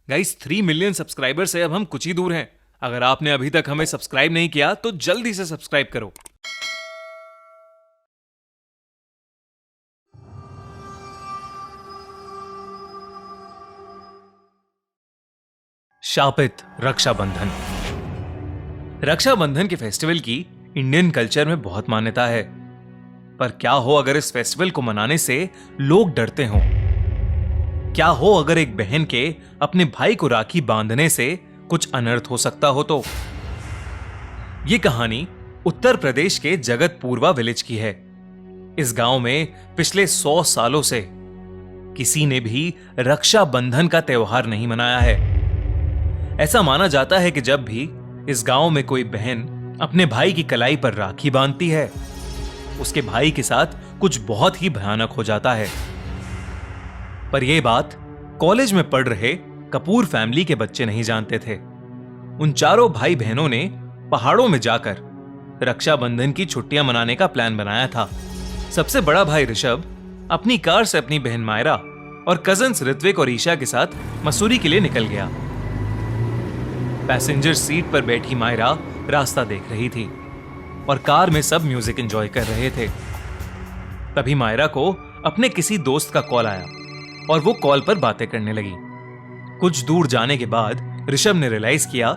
Guys 3 million subscriber से अब हम कुछ ही दूर हैं। अगर आपने अभी तक हमें सब्सक्राइब नहीं किया तो जल्दी से सब्सक्राइब करो। शापित रक्षाबंधन। रक्षाबंधन के फेस्टिवल की इंडियन कल्चर में बहुत मान्यता है, पर क्या हो अगर इस फेस्टिवल को मनाने से लोग डरते हों? क्या हो अगर एक बहन के अपने भाई को राखी बांधने से कुछ अनर्थ हो सकता हो? तो यह कहानी उत्तर प्रदेश के जगतपूर्वा विलेज की है। इस गांव में पिछले 100 सालों से किसी ने भी रक्षाबंधन का त्योहार नहीं मनाया है। ऐसा माना जाता है कि जब भी इस गांव में कोई बहन अपने भाई की कलाई पर राखी बांधती है, उसके भाई के साथ कुछ बहुत ही भयानक हो जाता है। पर यह बात कॉलेज में पढ़ रहे कपूर फैमिली के बच्चे नहीं जानते थे। उन चारों भाई बहनों ने पहाड़ों में जाकर रक्षाबंधन की छुट्टियां मनाने का प्लान बनाया था। सबसे बड़ा भाई ऋषभ अपनी कार से अपनी बहन मायरा और कजन्स ऋत्विक और ईशा के साथ मसूरी के लिए निकल गया। पैसेंजर सीट पर बैठी मायरा रास्ता देख रही थी और कार में सब म्यूजिक एंजॉय कर रहे थे। तभी मायरा को अपने किसी दोस्त का कॉल आया और वो कॉल पर बातें करने लगी। कुछ दूर जाने के बाद ऋषभ ने रियलाइज किया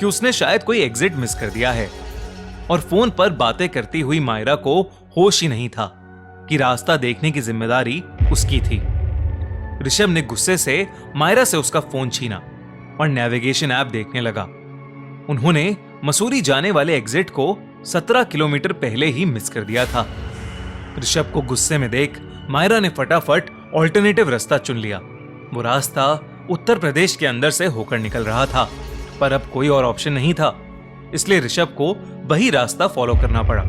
कि उसने शायद कोई एग्जिट मिस कर दिया है और फोन पर बातें करती हुई मायरा को होश ही नहीं था कि रास्ता देखने की जिम्मेदारी उसकी थी। ऋषभ ने गुस्से से मायरा से उसका फोन छीना और नेविगेशन ऐप देखने लगा। उन्होंने मसूरी जाने वाले एग्जिट को 17 किलोमीटर पहले ही मिस कर दिया था। ऋषभ को गुस्से में देख मायरा ने फटाफट ऑल्टरनेटिव रास्ता चुन लिया। वो रास्ता उत्तर प्रदेश के अंदर से होकर निकल रहा था, पर अब कोई और ऑप्शन नहीं था, इसलिए ऋषभ को वही रास्ता फॉलो करना पड़ा।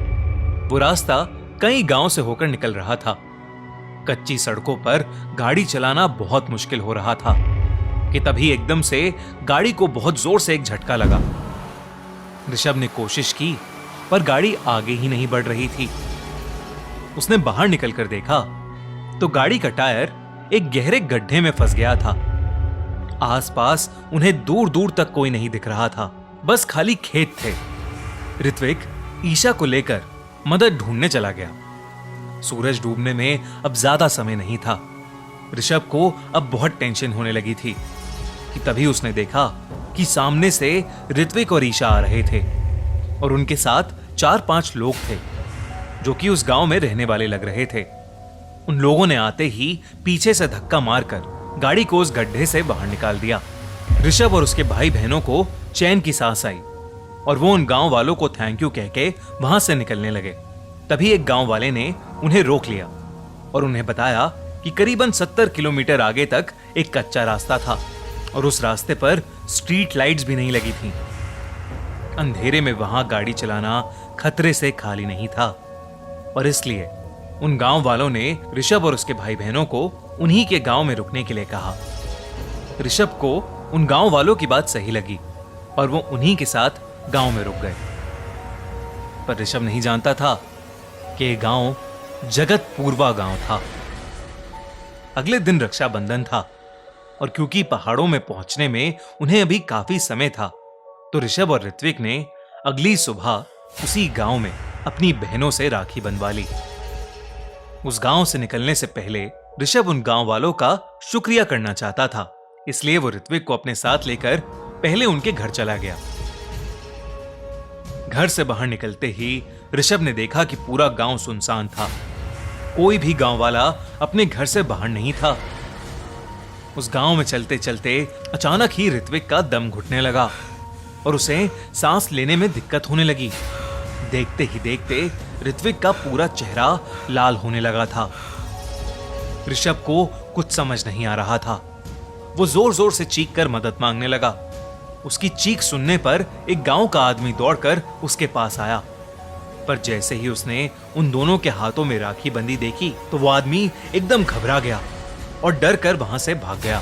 वो रास्ता कई गांव से होकर निकल रहा था। कच्ची सड़कों पर गाड़ी चलाना बहुत मुश्किल हो रहा था कि तभी एकदम से गाड़ी को बहुत जोर से एक झटका लगा। ऋषभ ने कोशिश की, पर गाड़ी आगे ही नहीं बढ़ रही थी। उसने बाहर निकलकर देखा तो गाड़ी का टायर एक गहरे गड्ढे में फंस गया था। आसपास उन्हें दूर दूर तक कोई नहीं दिख रहा था, बस खाली खेत थे। ऋत्विक ईशा को लेकर मदद ढूंढने चला गया। सूरज डूबने में अब ज्यादा समय नहीं था। ऋषभ को अब बहुत टेंशन होने लगी थी कि तभी उसने देखा कि सामने से ऋत्विक और ईशा आ रहे थे और उनके साथ 4-5 लोग थे जो कि उस गांव में रहने वाले लग रहे थे। उन लोगों ने आते ही पीछे से धक्का मारकर गाड़ी को उस गड्ढे से बाहर निकाल दिया। ऋषभ और उसके भाई बहनों को चैन की सांस आई और वो उन गांव वालों को थैंक यू कह के वहां से निकलने लगे। तभी एक गांव वाले ने उन्हें रोक लिया और उन्हें बताया कि करीबन 70 किलोमीटर आगे तक एक कच्चा रास्ता था और उस रास्ते पर स्ट्रीट लाइट्स भी नहीं लगी थीं। अंधेरे में वहां गाड़ी चलाना खतरे से खाली नहीं था और इसलिए उन गांव वालों ने ऋषभ और उसके भाई बहनों को उन्हीं के गांव में रुकने के लिए कहा। ऋषभ को उन गांव वालों की बात सही लगी और वो उन्हीं के साथ गांव में रुक गए। पर ऋषभ नहीं जानता था कि यह गांव जगतपूर्वा गांव था। अगले दिन रक्षाबंधन था और क्योंकि पहाड़ों में पहुंचने में उन्हें अभी काफी समय था, तो ऋषभ और ऋत्विक ने अगली सुबह उसी गांव में अपनी बहनों से राखी बंधवा ली। उस गांव से निकलने से पहले ऋषभ उन गांव वालों का शुक्रिया करना चाहता था, इसलिए वो ऋत्विक को अपने साथ लेकर पहले उनके घर चला गया। घर से बाहर निकलते ही ऋषभ ने देखा कि पूरा गांव सुनसान था। कोई भी गांव वाला अपने घर से बाहर नहीं था। उस गांव में चलते चलते अचानक ही ऋत्विक का दम घुटने लगा और उसे सांस लेने में दिक्कत होने लगी। देखते ही देखते ऋत्विक का पूरा चेहरा लाल होने लगा था। ऋषभ को कुछ समझ नहीं आ रहा था। वो जोर जोर से चीख कर मदद मांगने लगा। उसकी चीख सुनने पर एक गांव का आदमी दौड़कर उसके पास आया, पर जैसे ही उसने उन दोनों के हाथों में राखी बंधी देखी तो वो आदमी एकदम घबरा गया और डर कर वहां से भाग गया।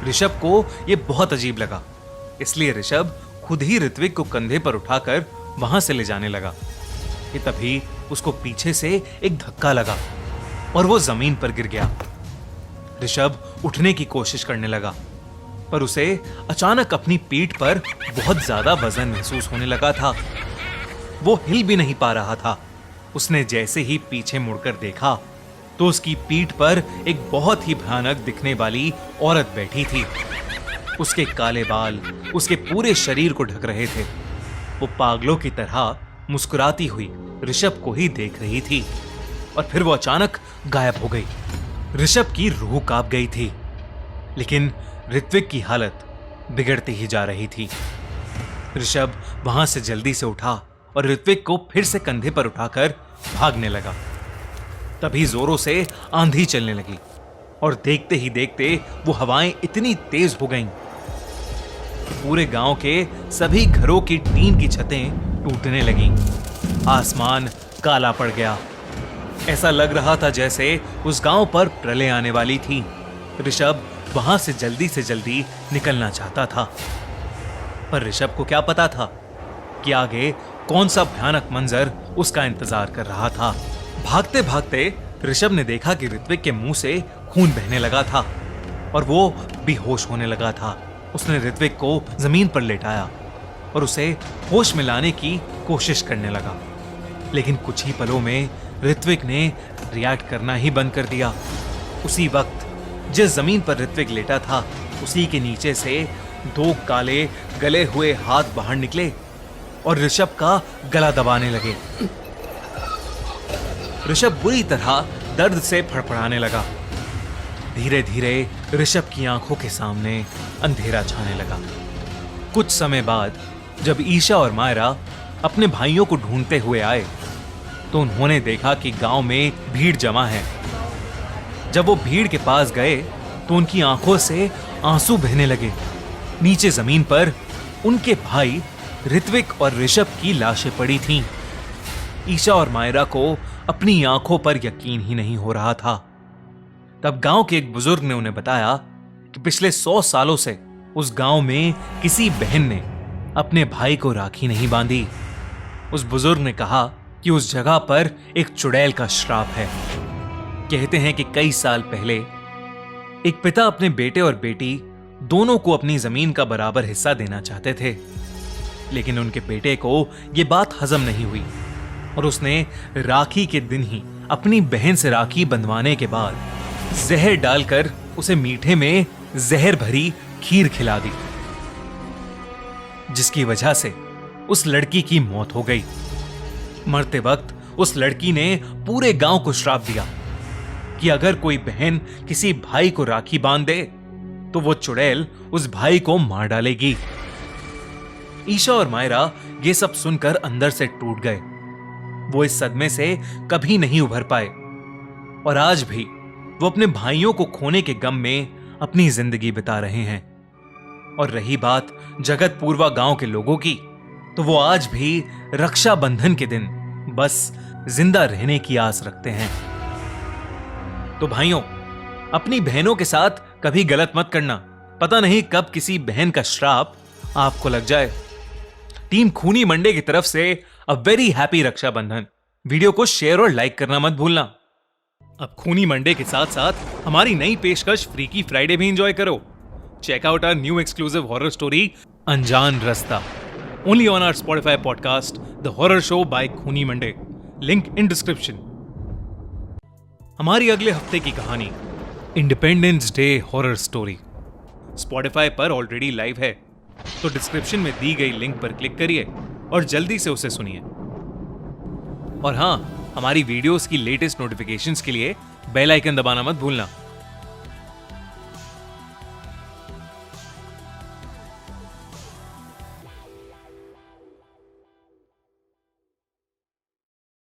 ऋषभ को यह बहुत अजीब लगा, इसलिए ऋषभ खुद ही ऋत्विक को कंधे पर उठाकर वहां से ले जाने लगा कि तभी उसको पीछे से एक धक्का लगा और वो जमीन पर गिर गया। ऋषभ उठने की कोशिश करने लगा, पर उसे अचानक अपनी पीठ पर बहुत ज्यादा वजन महसूस होने लगा था। वो हिल भी नहीं पा रहा था। उसने जैसे ही पीछे मुड़कर देखा तो उसकी पीठ पर एक बहुत ही भयानक दिखने वाली औरत बैठी थी। उसके काले बाल उसके पूरे शरीर को ढक रहे थे। वो पागलों की तरह मुस्कुराती हुई ऋषभ को ही देख रही थी और फिर वो अचानक गायब हो गई। ऋषभ की रूह कांप गई थी, लेकिन ऋत्विक की हालत बिगड़ती ही जा रही थी। ऋषभ वहां से जल्दी से उठा और ऋत्विक को फिर से कंधे पर उठाकर भागने लगा। तभी जोरों से आंधी चलने लगी और देखते ही देखते वो हवाएं इतनी तेज हो गईं कि पूरे गांव के सभी घरों की टीन की छतें टूटने लगीं। आसमान काला पड़ गया। ऐसा लग रहा था जैसे उस गांव पर प्रलय आने वाली थी। ऋषभ वहां से जल्दी निकलना चाहता था, पर ऋषभ को क्या पता था कि आगे कौन सा भयानक मंजर उसका इंतजार कर रहा था। भागते भागते ऋषभ ने देखा कि ऋत्विक के मुंह से खून बहने लगा था और वो बेहोश होने लगा था। उसने ऋत्विक को जमीन पर लेटाया और उसे होश में लाने की कोशिश करने लगा, लेकिन कुछ ही पलों में ऋत्विक ने रिएक्ट करना ही बंद कर दिया। उसी वक्त जिस जमीन पर ऋत्विक लेटा था, उसी के नीचे से दो काले गले हुए हाथ बाहर निकले और ऋषभ का गला दबाने लगे। ऋषभ बुरी तरह दर्द से फड़फड़ाने लगा। धीरे धीरे ऋषभ की आंखों के सामने अंधेरा छाने लगा। कुछ समय बाद जब ईशा और मायरा अपने भाइयों को ढूंढते हुए आए तो उन्होंने देखा कि गांव में भीड़ जमा है। जब वो भीड़ के पास गए तो उनकी आंखों से आंसू बहने लगे। नीचे जमीन पर उनके भाई ऋत्विक और ऋषभ की लाशें पड़ी थीं। ईशा और मायरा को अपनी आंखों पर यकीन ही नहीं हो रहा था। तब गांव के एक बुजुर्ग ने उन्हें बताया कि पिछले 100 सालों से उस गांव में किसी बहन ने अपने भाई को राखी नहीं बांधी। उस बुजुर्ग ने कहा कि उस जगह पर एक चुड़ैल का श्राप है। कहते हैं कि कई साल पहले एक पिता अपने बेटे और बेटी दोनों को अपनी जमीन का बराबर हिस्सा देना चाहते थे, लेकिन उनके बेटे को यह बात हजम नहीं हुई और उसने राखी के दिन ही अपनी बहन से राखी बंधवाने के बाद जहर डालकर उसे मीठे में जहर भरी खीर खिला दी, जिसकी वजह से उस लड़की की मौत हो गई। मरते वक्त उस लड़की ने पूरे गांव को श्राप दिया कि अगर कोई बहन किसी भाई को राखी बांध दे तो वो चुड़ैल उस भाई को मार डालेगी। ईशा और मायरा ये सब सुनकर अंदर से टूट गए। वो इस सदमे से कभी नहीं उभर पाए और आज भी वो अपने भाइयों को खोने के गम में अपनी जिंदगी बिता रहे हैं। और रही बात जगतपूर्वा गांव के लोगों की, तो वो आज भी रक्षाबंधन के दिन बस जिंदा रहने की आस रखते हैं। तो भाइयों, अपनी बहनों के साथ कभी गलत मत करना। पता नहीं कब किसी बहन का श्राप आपको लग जाए। टीम खूनी मंडे की तरफ से a very happy Rakshabandhan. Video को शेयर और लाइक करना मत भूलना। अब खूनी मंडे के साथ साथ हमारी नई पेशकश फ्रीकी फ्राइडे भी एंजॉय करो। Check out our new exclusive horror story Anjaan Raasta, only on our Spotify podcast the horror show by Khooni Monday. Link in description. हमारी अगले हफ्ते की कहानी independence day horror story Spotify पर ऑलरेडी लाइव है, तो डिस्क्रिप्शन में दी गई लिंक पर क्लिक करिए और जल्दी से उसे सुनिए। और हां, हमारी वीडियोस की लेटेस्ट नोटिफिकेशंस के लिए बेल आइकन दबाना मत भूलना।